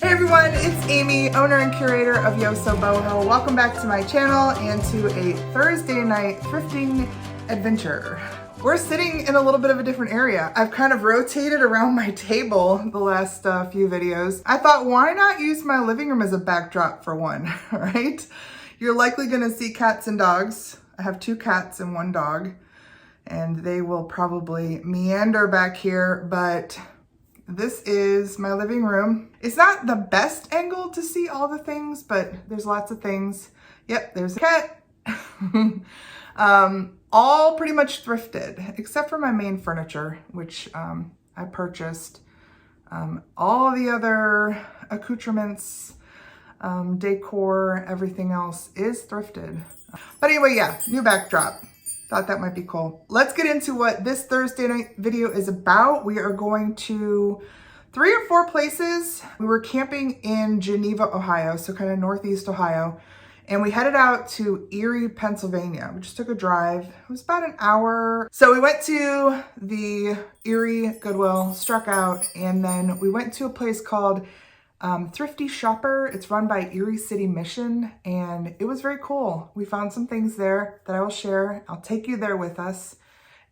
Hey everyone, it's Amy, owner and curator of YosoBoho. Welcome back to my channel and to a Thursday night thrifting adventure. We're sitting in a little bit of a different area. I've kind of rotated around my table the last few videos. I thought, why not use my living room as a backdrop for one, right? You're likely gonna see cats and dogs. I have 2 cats and 1 dog, and they will probably meander back here, but this is my living room. It's not the best angle to see all the things, but there's lots of things. Yep, there's a cat. All pretty much thrifted, except for my main furniture, which I purchased. All the other accoutrements, decor, everything else is thrifted. But anyway, yeah, new backdrop. Thought that might be cool. Let's get into what this Thursday night video is about. We are going to 3 or 4 places. We were camping in Geneva, Ohio, so kind of northeast Ohio. And we headed out to Erie, Pennsylvania. We just took a drive. It was about an hour. So we went to the Erie Goodwill, struck out, and then we went to a place called Thrifty Shopper. It's run by Erie City Mission, and it was very cool. We found some things there that I will share. I'll take you there with us.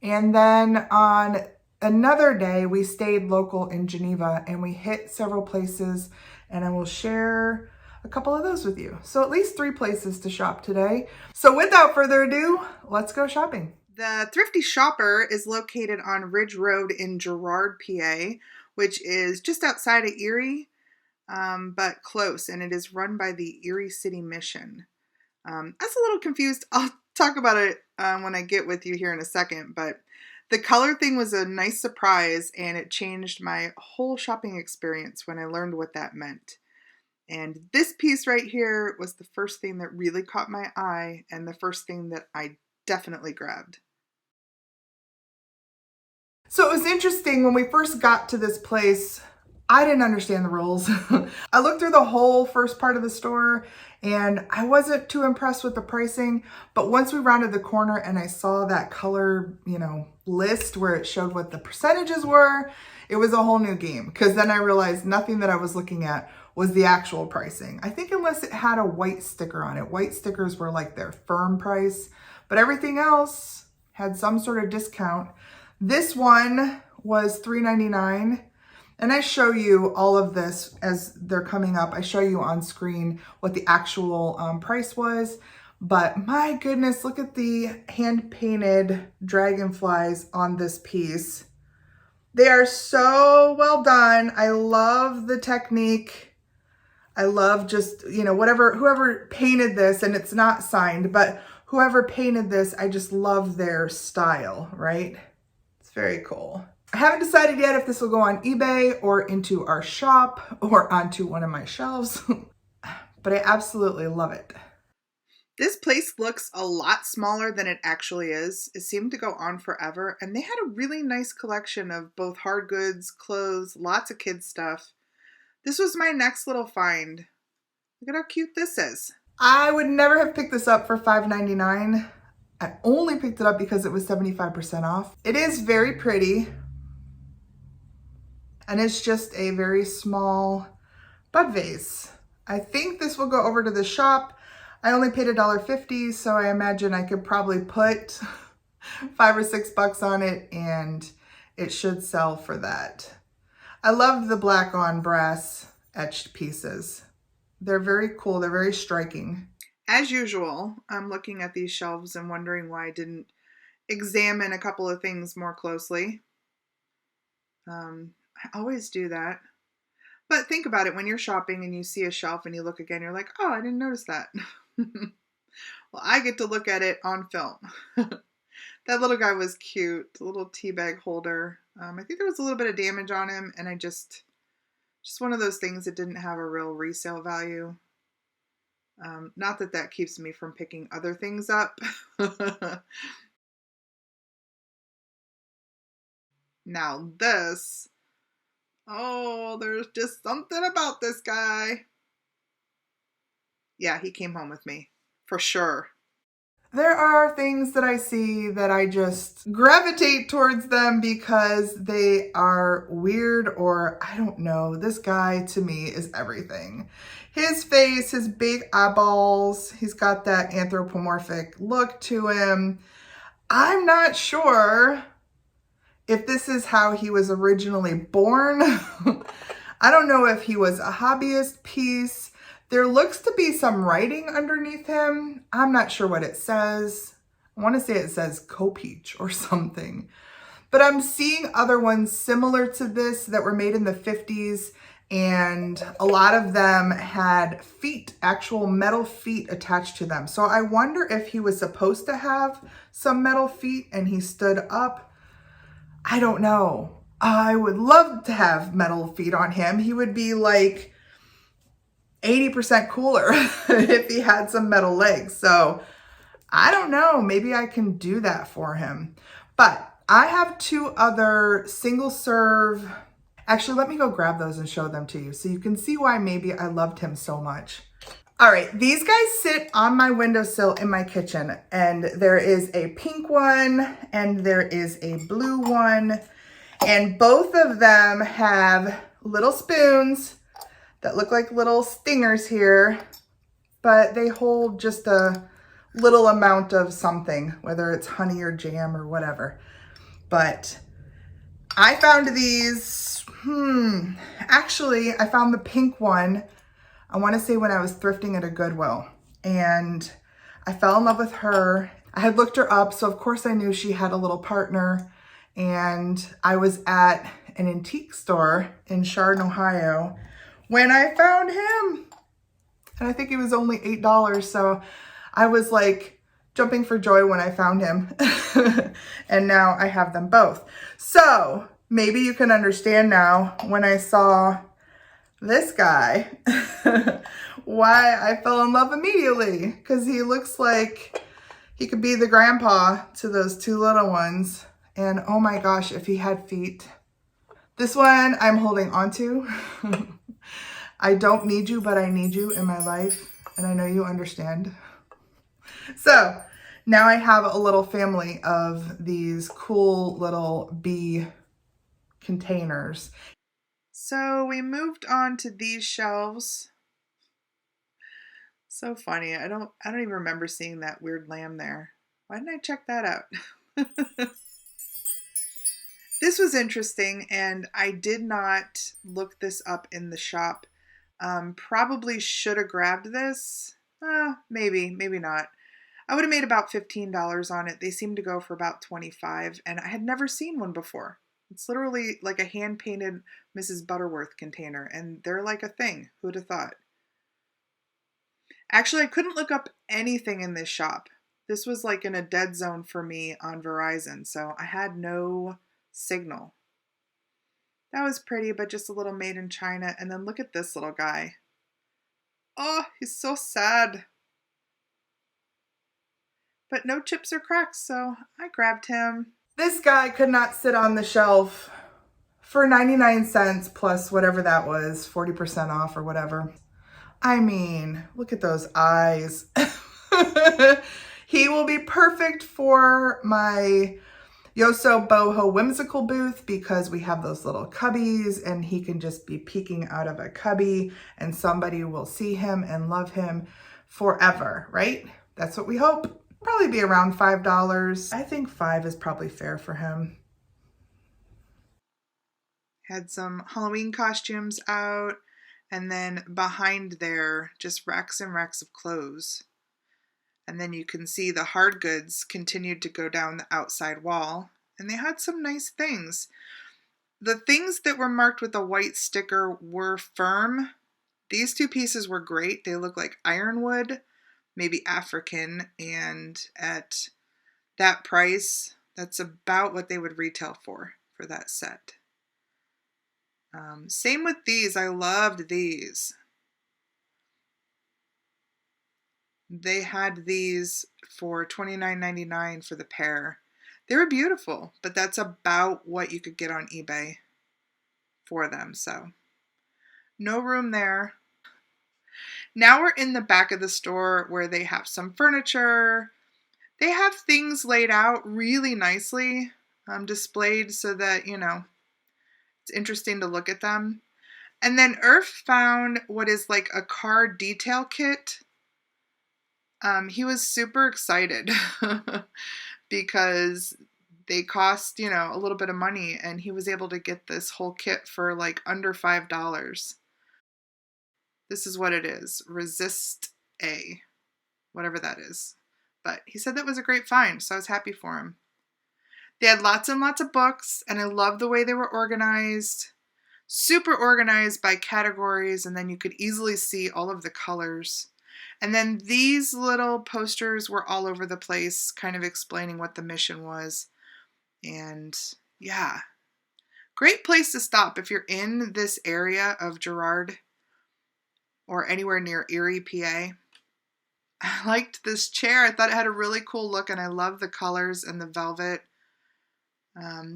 And then on another day, we stayed local in Geneva and we hit several places, and I will share a couple of those with you. So at least 3 places to shop today. So without further ado, let's go shopping. The Thrifty Shopper is located on Ridge Road in Girard, PA, which is just outside of Erie. But close, and it is run by the Erie City Mission. I was a little confused. I'll talk about it when I get with you here in a second, but the color thing was a nice surprise, and it changed my whole shopping experience when I learned what that meant. And this piece right here was the first thing that really caught my eye, and the first thing that I definitely grabbed. So it was interesting when we first got to this place. I didn't understand the rules. I looked through the whole first part of the store and I wasn't too impressed with the pricing, but once we rounded the corner and I saw that color, list where it showed what the percentages were, it was a whole new game, because then I realized nothing that I was looking at was the actual pricing. I think unless it had a white sticker on it. White stickers were like their firm price, but everything else had some sort of discount. This one was $3.99. And I show you all of this as they're coming up. I show you on screen what the actual price was. But my goodness, look at the hand-painted dragonflies on this piece. They are so well done. I love the technique. I love just, whoever painted this, and it's not signed, but whoever painted this, I just love their style, right? It's very cool. I haven't decided yet if this will go on eBay or into our shop or onto one of my shelves, but I absolutely love it. This place looks a lot smaller than it actually is. It seemed to go on forever, and they had a really nice collection of both hard goods, clothes, lots of kids stuff. This was my next little find. Look at how cute this is. I would never have picked this up for $5.99. I only picked it up because it was 75% off. It is very pretty. And it's just a very small bud vase. I think this will go over to the shop. I only paid $1.50, so I imagine I could probably put $5 or $6 on it, and it should sell for that. I love the black on brass etched pieces. They're very cool. They're very striking. As usual, I'm looking at these shelves and wondering why I didn't examine a couple of things more closely. I always do that. But think about it, when you're shopping and you see a shelf and you look again, you're like, oh, I didn't notice that. Well, I get to look at it on film. That little guy was cute, the little tea bag holder. I think there was a little bit of damage on him, and I just one of those things that didn't have a real resale value. Not that that keeps me from picking other things up. Now this, oh, there's just something about this guy. Yeah, he came home with me, for sure. There are things that I see that I just gravitate towards them because they are weird, or I don't know. This guy to me is everything. His face, his big eyeballs, he's got that anthropomorphic look to him. I'm not sure if this is how he was originally born. I don't know if he was a hobbyist piece. There looks to be some writing underneath him. I'm not sure what it says. I want to say it says Copeach or something. But I'm seeing other ones similar to this that were made in the 50s, and a lot of them had feet, actual metal feet attached to them. So I wonder if he was supposed to have some metal feet and he stood up. I don't know. I would love to have metal feet on him. He would be like 80% cooler if he had some metal legs. So I don't know. Maybe I can do that for him. But I have two other single serve. Actually, let me go grab those and show them to you so you can see why maybe I loved him so much. All right, these guys sit on my windowsill in my kitchen, and there is a pink one and there is a blue one, and both of them have little spoons that look like little stingers here, but they hold just a little amount of something, whether it's honey or jam or whatever. But I found these, actually I found the pink one, I want to say when I was thrifting at a Goodwill, and I fell in love with her. I had looked her up, so of course I knew she had a little partner, and I was at an antique store in Chardon, Ohio when I found him, and I think he was only $8, so I was like jumping for joy when I found him. And now I have them both. So maybe you can understand now when I saw this guy why I fell in love immediately, because he looks like he could be the grandpa to those two little ones. And oh my gosh, if he had feet. This one I'm holding on to. I don't need you, but I need you in my life, and I know you understand. So now I have a little family of these cool little bee containers. So we moved on to these shelves. So funny. I don't even remember seeing that weird lamb there. Why didn't I check that out? This was interesting, and I did not look this up in the shop. Probably should have grabbed this. Maybe not. I would have made about $15 on it. They seem to go for about $25, and I had never seen one before. It's literally like a hand-painted Mrs. Butterworth container, and they're like a thing. Who'd have thought? Actually, I couldn't look up anything in this shop. This was like in a dead zone for me on Verizon, so I had no signal. That was pretty, but just a little made in China. And then look at this little guy. Oh, he's so sad. But no chips or cracks, so I grabbed him. This guy could not sit on the shelf for 99 cents plus whatever that was, 40% off or whatever. I mean, look at those eyes. He will be perfect for my YosoBoho whimsical booth because we have those little cubbies, and he can just be peeking out of a cubby and somebody will see him and love him forever, right? That's what we hope. Probably be around $5. I think $5 is probably fair for him. Had some Halloween costumes out, and then behind there, just racks and racks of clothes. And then you can see the hard goods continued to go down the outside wall, and they had some nice things. The things that were marked with a white sticker were firm. These two pieces were great. They look like ironwood, maybe African, and at that price, that's about what they would retail for that set. Same with these. I loved these. They had these for $29.99 for the pair. They were beautiful, but that's about what you could get on eBay for them, so no room there. Now we're in the back of the store where they have some furniture. They have things laid out really nicely, displayed so that, you know, it's interesting to look at them. And then Irf found what is like a car detail kit. He was super excited because they cost, you know, a little bit of money, and he was able to get this whole kit for like under $5. This is what it is. Resist A, whatever that is. But he said that was a great find, so I was happy for him. They had lots and lots of books, and I love the way they were organized. Super organized by categories, and then you could easily see all of the colors. And then these little posters were all over the place, kind of explaining what the mission was. And yeah, great place to stop if you're in this area of Girard or anywhere near Erie, PA. I liked this chair. I thought it had a really cool look, and I love the colors and the velvet.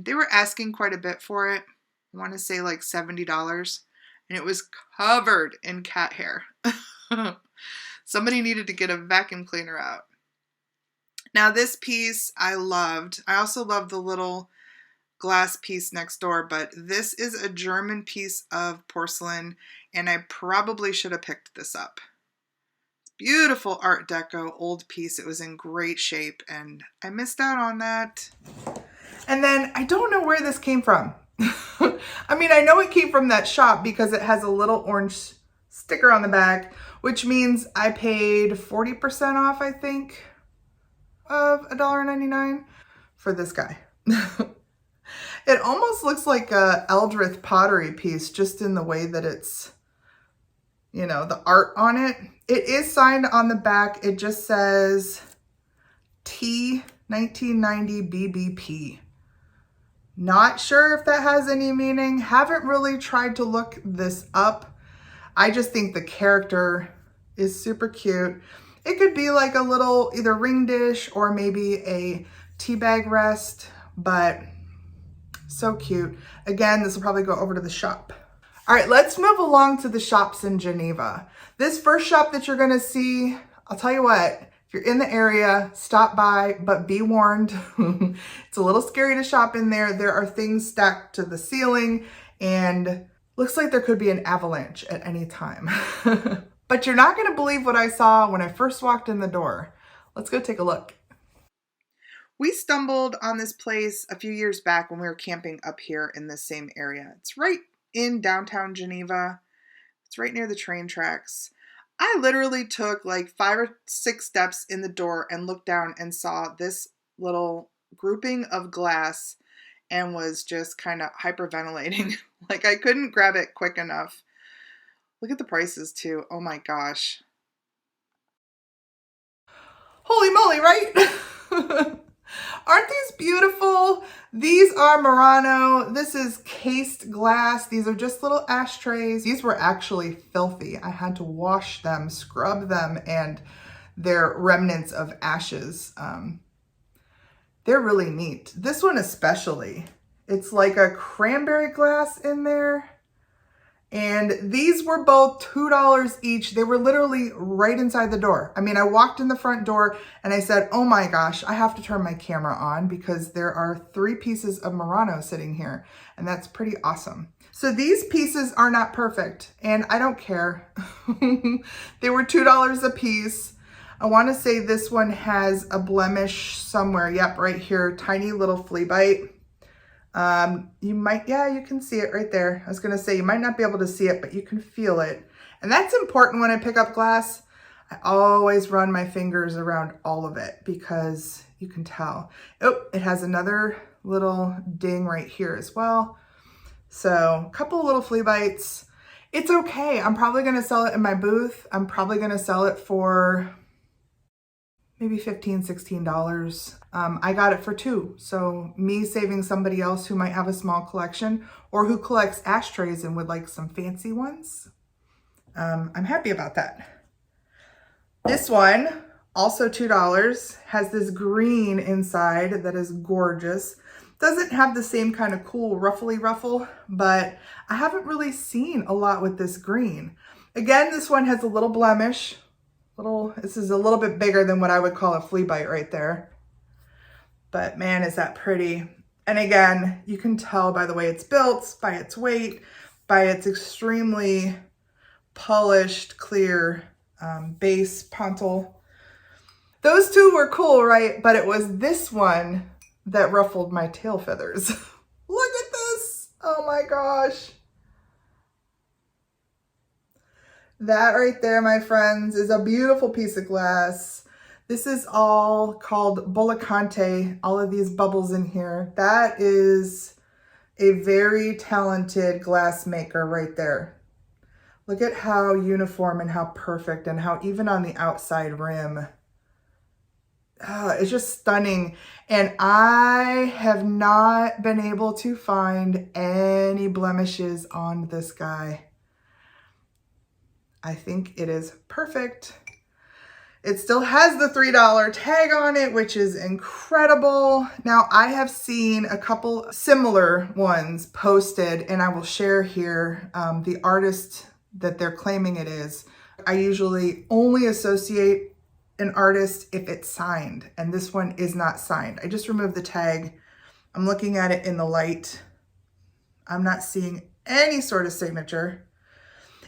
They were asking quite a bit for it. I want to say like $70, and it was covered in cat hair. Somebody needed to get a vacuum cleaner out. Now this piece I loved. I also love the little glass piece next door, but this is a German piece of porcelain, and I probably should have picked this up. Beautiful Art Deco old piece. It was in great shape, and I missed out on that. And then I don't know where this came from. I mean, I know it came from that shop because it has a little orange sticker on the back, which means I paid 40% off, I think, of $1.99 for this guy. It almost looks like a Eldrith pottery piece, just in the way that it's, you know, the art on it. It is signed on the back. It just says T 1990 BBP. Not sure if that has any meaning. Haven't really tried to look this up. I just think the character is super cute. It could be like a little either ring dish or maybe a tea bag rest, but so cute. Again, this will probably go over to the shop. All right, let's move along to the shops in Geneva. This first shop that you're gonna see, I'll tell you what, if you're in the area, stop by, but be warned. It's a little scary to shop in there. There are things stacked to the ceiling, and looks like there could be an avalanche at any time. But you're not gonna believe what I saw when I first walked in the door. Let's go take a look. We stumbled on this place a few years back when we were camping up here in this same area. It's right in downtown Geneva. It's right near the train tracks. I literally took like 5 or 6 steps in the door and looked down and saw this little grouping of glass and was just kind of hyperventilating. Like I couldn't grab it quick enough. Look at the prices too. Oh my gosh. Holy moly, right? Aren't these beautiful? These are Murano. This is cased glass. These are just little ashtrays. These were actually filthy. I had to wash them, scrub them, and they're remnants of ashes. They're really neat. This one especially. It's like a cranberry glass in there. And these were both $2 each. They were literally right inside the door. I mean, I walked in the front door and I said, oh my gosh, I have to turn my camera on because there are 3 pieces of Murano sitting here. And that's pretty awesome. So these pieces are not perfect, and I don't care. They were $2 a piece. I want to say this one has a blemish somewhere. Yep, right here, tiny little flea bite. You might, yeah, you can see it right there. I was going to say you might not be able to see it, but you can feel it. And that's important when I pick up glass. I always run my fingers around all of it because you can tell. Oh, it has another little ding right here as well. So a couple little flea bites. It's okay. I'm probably going to sell it in my booth. I'm probably going to sell it for maybe $15, $16. I got it for $2. So me saving somebody else who might have a small collection or who collects ashtrays and would like some fancy ones. I'm happy about that. This one, also $2, has this green inside that is gorgeous. Doesn't have the same kind of cool ruffly ruffle, but I haven't really seen a lot with this green. Again, this one has a little blemish. This is a little bit bigger than what I would call a flea bite right there. But man, is that pretty. And again, you can tell by the way it's built, by its weight, by its extremely polished, clear base pontil. Those two were cool, right? But it was this one that ruffled my tail feathers. Look at this. Oh my gosh. That right there, my friends, is a beautiful piece of glass. This is all called Bollicante, all of these bubbles in here. That is a very talented glass maker right there. Look at how uniform and how perfect and how even on the outside rim. It's just stunning. And I have not been able to find any blemishes on this guy. I think it is perfect. It still has the $3 tag on it, which is incredible. Now, I have seen a couple similar ones posted, and I will share here the artist that they're claiming it is. I usually only associate an artist if it's signed, and this one is not signed. I just removed the tag. I'm looking at it in the light. I'm not seeing any sort of signature.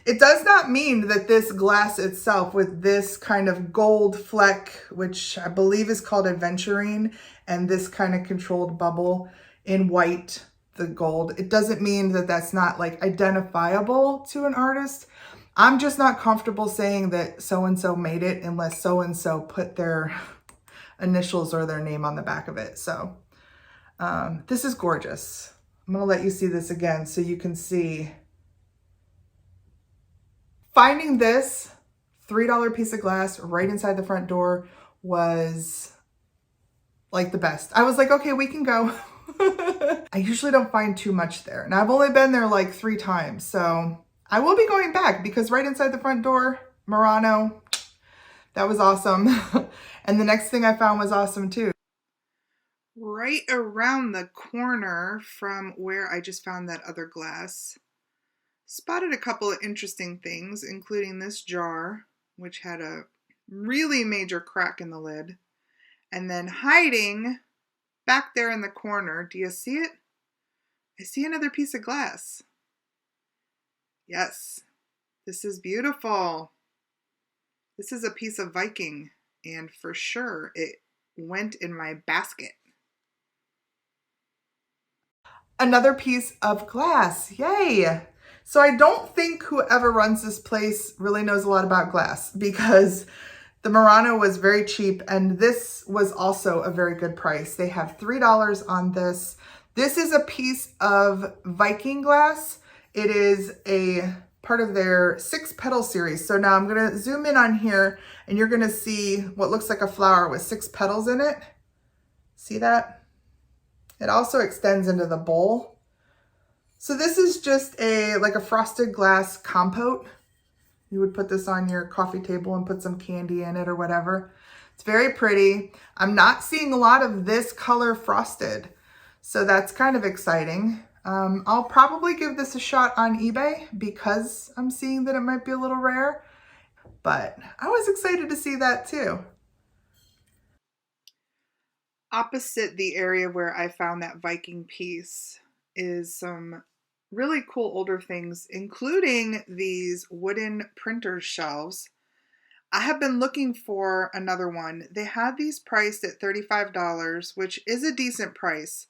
It does not mean that this glass itself with this kind of gold fleck, which I believe is called aventurine, and this kind of controlled bubble in white, the gold, it doesn't mean that that's not like identifiable to an artist. I'm just not comfortable saying that so-and-so made it unless so-and-so put their initials or their name on the back of it. So this is gorgeous. I'm gonna let you see this again so you can see. Finding this $3 piece of glass right inside the front door was like the best. I was like, okay, we can go. I usually don't find too much there. And I've only been there like 3 times. So I will be going back because right inside the front door, Murano, that was awesome. And the next thing I found was awesome too. Right around the corner from where I just found that other glass, spotted a couple of interesting things, including this jar, which had a really major crack in the lid. And then hiding back there in the corner, do you see it? I see another piece of glass. Yes, this is beautiful. This is a piece of Viking, and for sure it went in my basket. Another piece of glass, yay! So I don't think whoever runs this place really knows a lot about glass because the Murano was very cheap and this was also a very good price. They have $3 on this. This is a piece of Viking glass. It is a part of their 6 petal series. So now I'm gonna zoom in on here and you're gonna see what looks like a flower with 6 petals in it. See that? It also extends into the bowl. So this is just like a frosted glass compote. You would put this on your coffee table and put some candy in it or whatever. It's very pretty. I'm not seeing a lot of this color frosted, so that's kind of exciting. I'll probably give this a shot on eBay because I'm seeing that it might be a little rare, but I was excited to see that too. Opposite the area where I found that Viking piece is some really cool older things, including these wooden printer shelves. I have been looking for another one. They had these priced at $35, which is a decent price,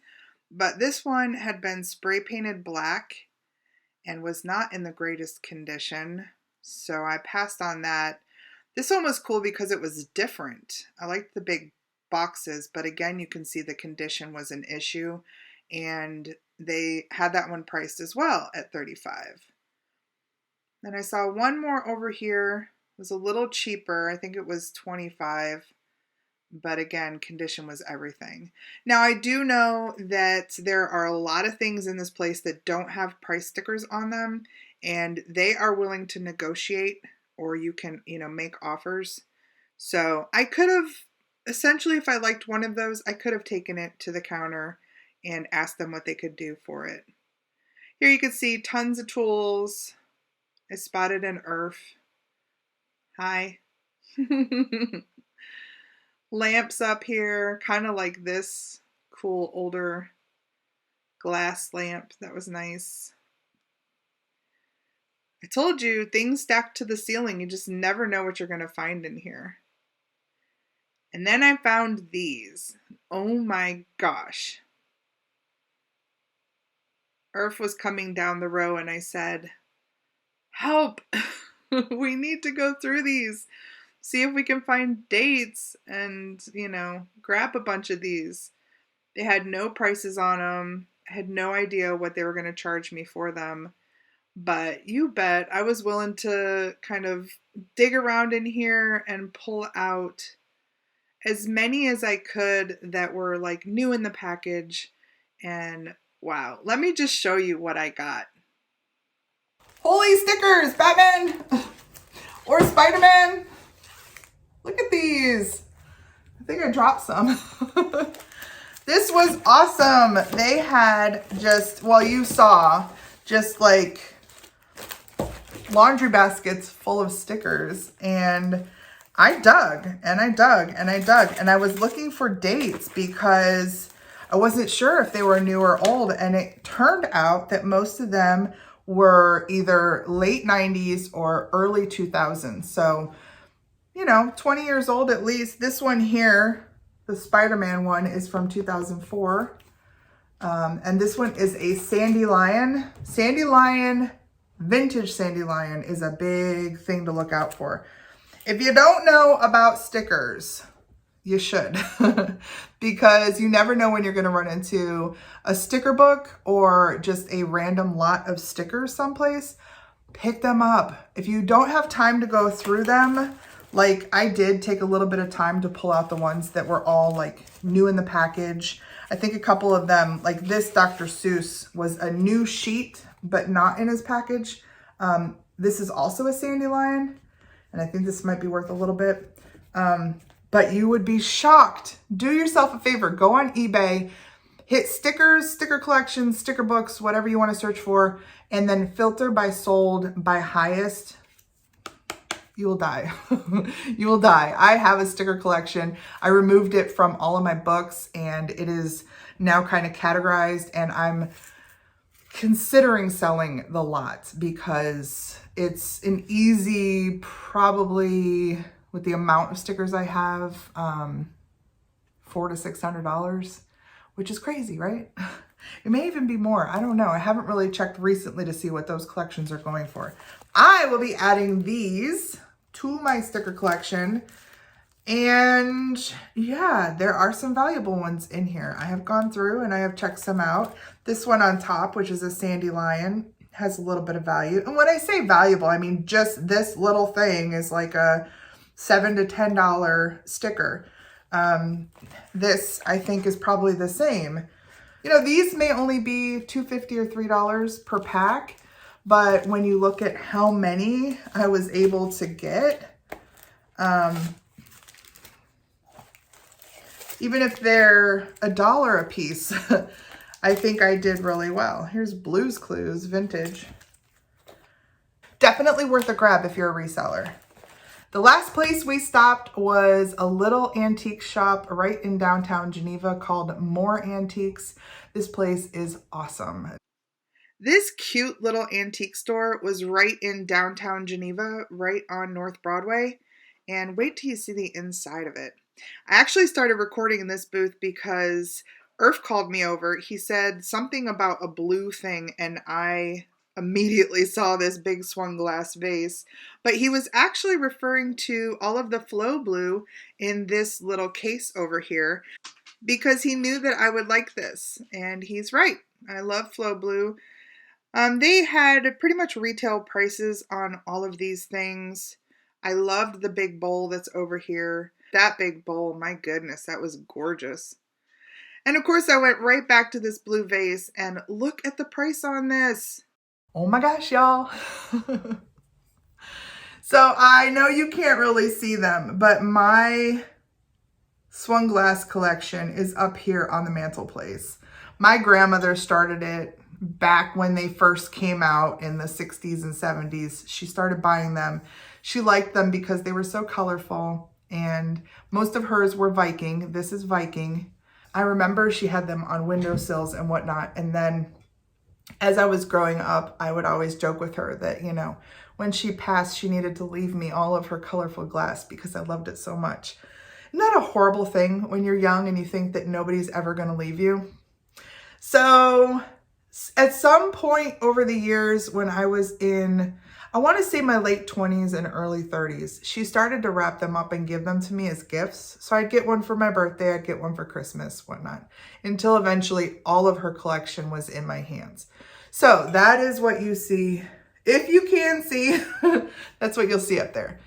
but this one had been spray painted black and was not in the greatest condition, so I passed on that. This one was cool because it was different. I liked the big boxes, but again, you can see the condition was an issue, and they had that one priced as well at $35. Then I saw one more over here. It was a little cheaper. I think it was $25, but again, condition was everything. Now, I do know that there are a lot of things in this place that don't have price stickers on them, and they are willing to negotiate, or you can, make offers. So I could have, essentially, if I liked one of those, I could have taken it to the counter and asked them what they could do for it. Here you can see tons of tools. I spotted an earth. Hi. Lamps up here, kind of like this cool older glass lamp. That was nice. I told you, things stacked to the ceiling. You just never know what you're going to find in here. And then I found these. Oh my gosh. Earth was coming down the row and I said, help! We need to go through these. See if we can find dates and, grab a bunch of these. They had no prices on them. I had no idea what they were going to charge me for them. But you bet I was willing to kind of dig around in here and pull out as many as I could that were like new in the package. And wow, let me just show you what I got. Holy stickers, Batman or Spider-Man. Look at these. I think I dropped some. This was awesome. They had just, well, you saw just like laundry baskets full of stickers, and I dug and I dug and I dug, and I was looking for dates because I wasn't sure if they were new or old, and it turned out that most of them were either late 90s or early 2000s. So, 20 years old at least. This one here, the Spider-Man one, is from 2004. And this one is a Sandy Lion. Sandy Lion, vintage Sandy Lion is a big thing to look out for. If you don't know about stickers, you should, because you never know when you're going to run into a sticker book or just a random lot of stickers someplace. Pick them up. If you don't have time to go through them, like I did take a little bit of time to pull out the ones that were all like new in the package. I think a couple of them, like this Dr. Seuss, was a new sheet, but not in his package. This is also a Sandy Lion, and I think this might be worth a little bit. But you would be shocked. Do yourself a favor. Go on eBay, hit stickers, sticker collections, sticker books, whatever you want to search for, and then filter by sold by highest. You will die. You will die. I have a sticker collection. I removed it from all of my books, and it is now kind of categorized, and I'm considering selling the lot because it's an easy, probably with the amount of stickers I have, $400 to $600, which is crazy, right? It may even be more. I don't know. I haven't really checked recently to see what those collections are going for. I will be adding these to my sticker collection. And yeah, there are some valuable ones in here. I have gone through and I have checked some out. This one on top, which is a Sandy Lion, has a little bit of value. And when I say valuable, I mean just this little thing is like a $7 to $10 sticker. This I think is probably the same. These may only be $2.50 or $3 per pack, but when you look at how many I was able to get, even if they're $1 a piece, I think I did really well. Here's Blue's Clues vintage. Definitely worth a grab if you're a reseller. The last place we stopped was a little antique shop right in downtown Geneva called More Antiques. This place is awesome. This cute little antique store was right in downtown Geneva, right on North Broadway. And wait till you see the inside of it. I actually started recording in this booth because Irf called me over. He said something about a blue thing, and I immediately saw this big swung glass vase, but he was actually referring to all of the flow blue in this little case over here because he knew that I would like this, and he's right. I love flow blue. They had pretty much retail prices on all of these things. I loved the big bowl that's over here. That big bowl, my goodness, that was gorgeous. And of course I went right back to this blue vase, and look at the price on this. Oh my gosh, y'all. So I know you can't really see them, but my swung glass collection is up here on the mantelpiece. My grandmother started it back when they first came out in the 60s and 70s. She started buying them. She liked them because they were so colorful, and most of hers were Viking. This is Viking. I remember she had them on windowsills and whatnot. And then as I was growing up, I would always joke with her that, you know, when she passed, she needed to leave me all of her colorful glass because I loved it so much. Isn't that a horrible thing when you're young and you think that nobody's ever going to leave you? So at some point over the years when I was in, I want to say my late 20s and early 30s, she started to wrap them up and give them to me as gifts. So I'd get one for my birthday, I'd get one for Christmas, whatnot, until eventually all of her collection was in my hands. So that is what you see. If you can see, that's what you'll see up there.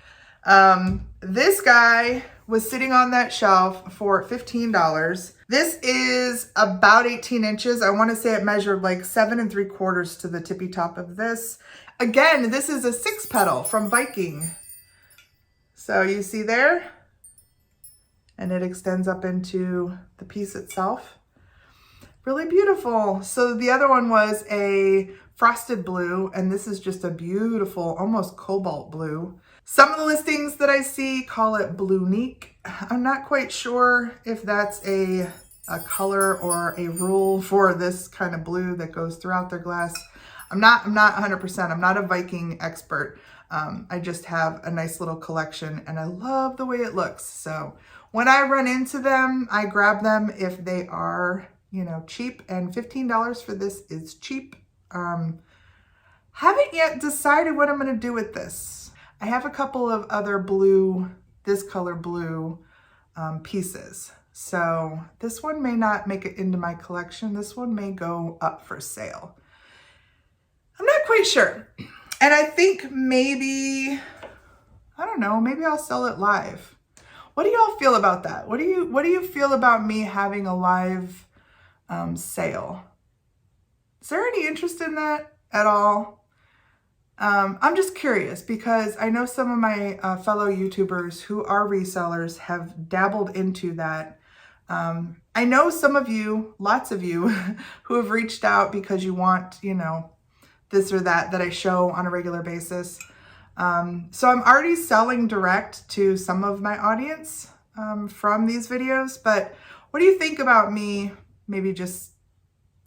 This guy was sitting on that shelf for $15. This is about 18 inches. I want to say it measured like 7 3/4 to the tippy top of this. Again, this is a 6-petal from Viking. So you see there, and it extends up into the piece itself. Really beautiful. So the other one was a frosted blue, and this is just a beautiful, almost cobalt blue. Some of the listings that I see call it Blue-Neek. I'm not quite sure if that's a color or a rule for this kind of blue that goes throughout their glass. I'm not 100%. I'm not a Viking expert. I just have a nice little collection and I love the way it looks. So when I run into them, I grab them if they are, you know, cheap, and $15 for this is cheap. Haven't yet decided what I'm going to do with this. I have a couple of other blue, this color blue pieces. So this one may not make it into my collection. This one may go up for sale. I'm not quite sure. And I think maybe, I don't know, maybe I'll sell it live. What do y'all feel about that? What do you feel about me having a live sale? Is there any interest in that at all? I'm just curious because I know some of my fellow YouTubers who are resellers have dabbled into that. I know some of you, lots of you, who have reached out because you want, you know, this or that I show on a regular basis. So I'm already selling direct to some of my audience from these videos, but what do you think about me maybe just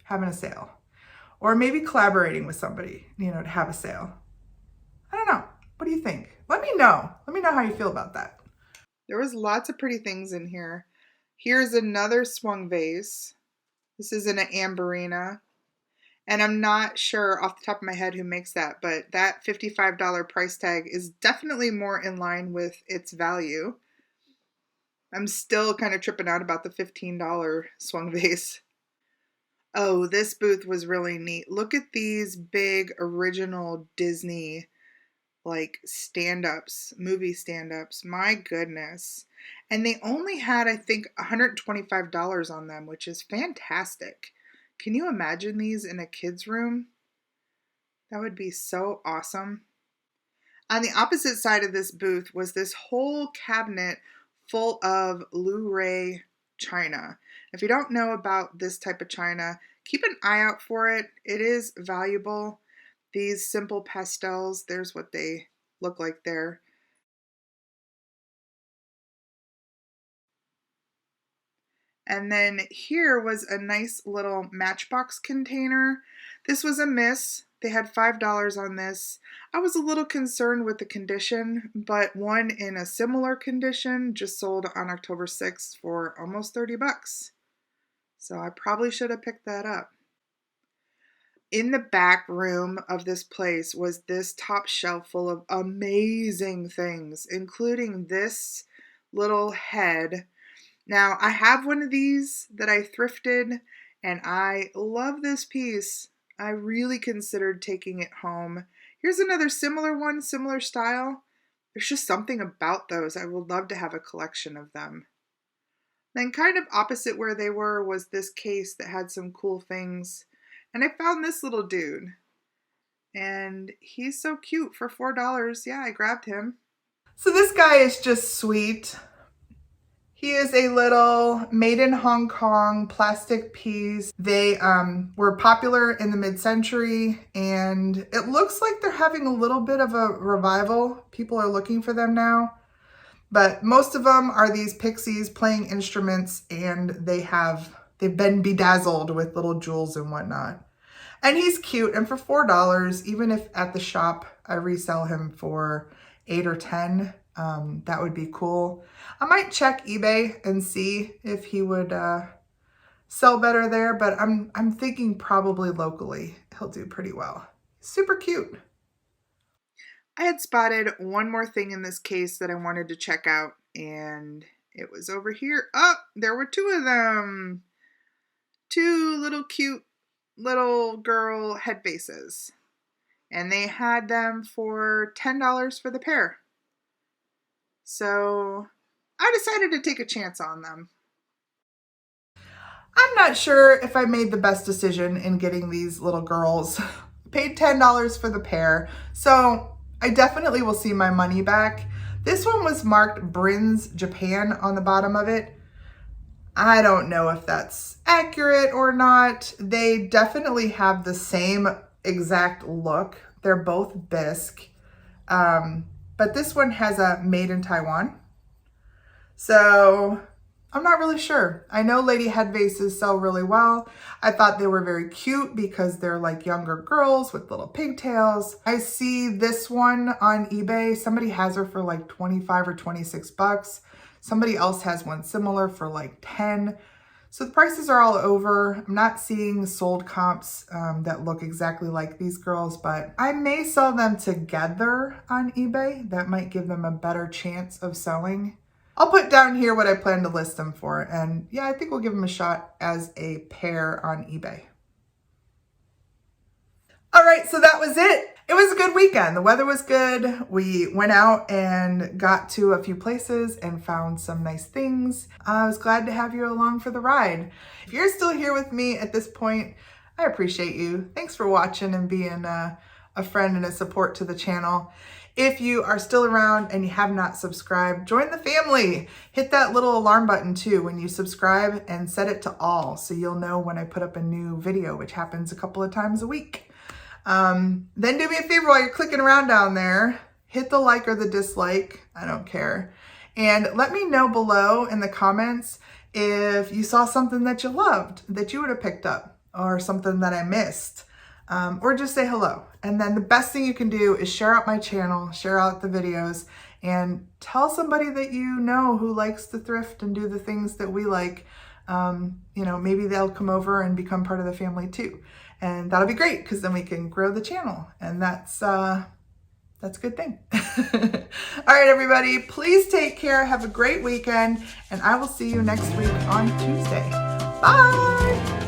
having a sale? Or maybe collaborating with somebody, you know, to have a sale? I don't know. What do you think? Let me know. Let me know how you feel about that. There was lots of pretty things in here. Here's another swung vase. This is in an Amberina. And I'm not sure off the top of my head who makes that, but that $55 price tag is definitely more in line with its value. I'm still kind of tripping out about the $15 swung vase. Oh, this booth was really neat. Look at these big original Disney like stand-ups, movie stand-ups. My goodness. And they only had, I think, $125 on them, which is fantastic. Can you imagine these in a kid's room? That would be so awesome. On the opposite side of this booth was this whole cabinet full of Luray china. If you don't know about this type of china, keep an eye out for it. It is valuable. These simple pastels, there's what they look like there. And then here was a nice little Matchbox container. This was a miss. They had $5 on this. I was a little concerned with the condition, but one in a similar condition just sold on October 6th for almost 30 bucks. So I probably should have picked that up. In the back room of this place was this top shelf full of amazing things, including this little head. Now, I have one of these that I thrifted, and I love this piece. I really considered taking it home. Here's another similar one, similar style. There's just something about those. I would love to have a collection of them. Then kind of opposite where they were was this case that had some cool things. And I found this little dude. And he's so cute for $4. Yeah, I grabbed him. So this guy is just sweet. He is a little made in Hong Kong plastic piece. They were popular in the mid-century, and it looks like they're having a little bit of a revival. People are looking for them now. But most of them are these pixies playing instruments, and they've been bedazzled with little jewels and whatnot. And he's cute, and for $4, even if at the shop I resell him for 8 or 10, that would be cool. I might check eBay and see if he would sell better there, but I'm thinking probably locally he'll do pretty well. Super cute. I had spotted one more thing in this case that I wanted to check out, and it was over here. Oh, there were two of them. Two little cute little girl head bases. And they had them for $10 for the pair. So I decided to take a chance on them. I'm not sure if I made the best decision in getting these little girls. Paid $10 for the pair, so I definitely will see my money back. This one was marked Brins Japan on the bottom of it. I don't know if that's accurate or not. They definitely have the same exact look. They're both bisque, but this one has a made in Taiwan. So I'm not really sure. I know lady head vases sell really well. I thought they were very cute because they're like younger girls with little pigtails. I see this one on eBay. Somebody has her for like 25 or 26 bucks. Somebody else has one similar for like 10. So the prices are all over. I'm not seeing sold comps that look exactly like these girls, but I may sell them together on eBay. That might give them a better chance of selling. I'll put down here what I plan to list them for. And yeah, I think we'll give them a shot as a pair on eBay. All right, so that was it. It was a good weekend. The weather was good. We went out and got to a few places and found some nice things. I was glad to have you along for the ride. If you're still here with me at this point, I appreciate you. Thanks for watching and being a friend and a support to the channel. If you are still around and you have not subscribed, join the family. Hit that little alarm button too when you subscribe and set it to all so you'll know when I put up a new video, which happens a couple of times a week. Then do me a favor while you're clicking around down there, hit the like or the dislike, I don't care. And let me know below in the comments if you saw something that you loved, that you would have picked up, or something that I missed, or just say hello. And then the best thing you can do is share out my channel, share out the videos, and tell somebody that you know who likes to thrift and do the things that we like. You know, maybe they'll come over and become part of the family too. And that'll be great because then we can grow the channel, and that's a good thing. All right, everybody, please take care. Have a great weekend, and I will see you next week on Tuesday. Bye.